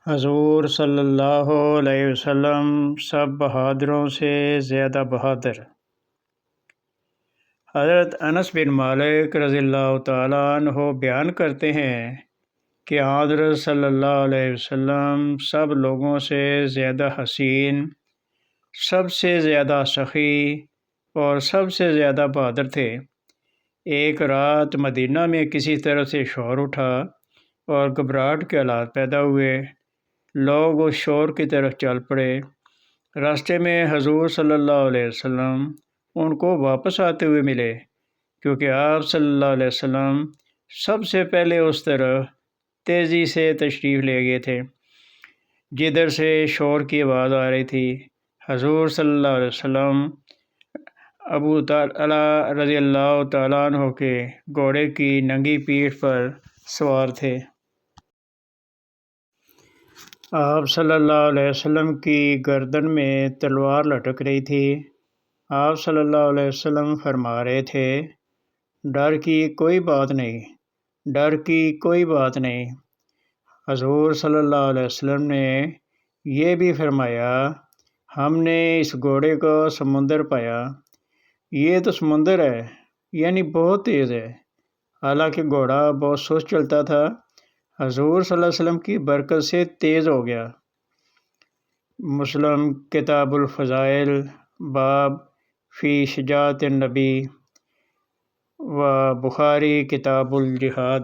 حضور صلی اللہ علیہ وسلم سب بہادروں سے زیادہ بہادر۔ حضرت انس بن مالک رضی اللہ تعالیٰ عنہ بیان کرتے ہیں کہ حضرت صلی اللہ علیہ وسلم سب لوگوں سے زیادہ حسین، سب سے زیادہ سخی اور سب سے زیادہ بہادر تھے۔ ایک رات مدینہ میں کسی طرح سے شور اٹھا اور گھبراہٹ کے حالات پیدا ہوئے۔ لوگ اس شور کی طرف چل پڑے۔ راستے میں حضور صلی اللہ علیہ وسلم ان کو واپس آتے ہوئے ملے، کیونکہ آپ صلی اللہ علیہ وسلم سب سے پہلے اس طرف تیزی سے تشریف لے گئے تھے جدھر سے شور کی آواز آ رہی تھی۔ حضور صلی اللہ علیہ وسلم ابو طلحہ رضی اللہ تعالیٰ عنہ کے گھوڑے کی ننگی پیٹھ پر سوار تھے۔ آپ صلی اللہ علیہ وسلم کی گردن میں تلوار لٹک رہی تھی۔ آپ صلی اللہ علیہ وسلم فرما رہے تھے، ڈر کی کوئی بات نہیں، ڈر کی کوئی بات نہیں۔ حضور صلی اللہ علیہ وسلم نے یہ بھی فرمایا، ہم نے اس گھوڑے کو سمندر پایا، یہ تو سمندر ہے، یعنی بہت تیز ہے۔ حالانکہ گھوڑا بہت سست چلتا تھا، حضور صلی اللہ علیہ وسلم کی برکت سے تیز ہو گیا۔ مسلم کتاب الفضائل باب فی شجاعت النبی و بخاری کتاب الجہاد۔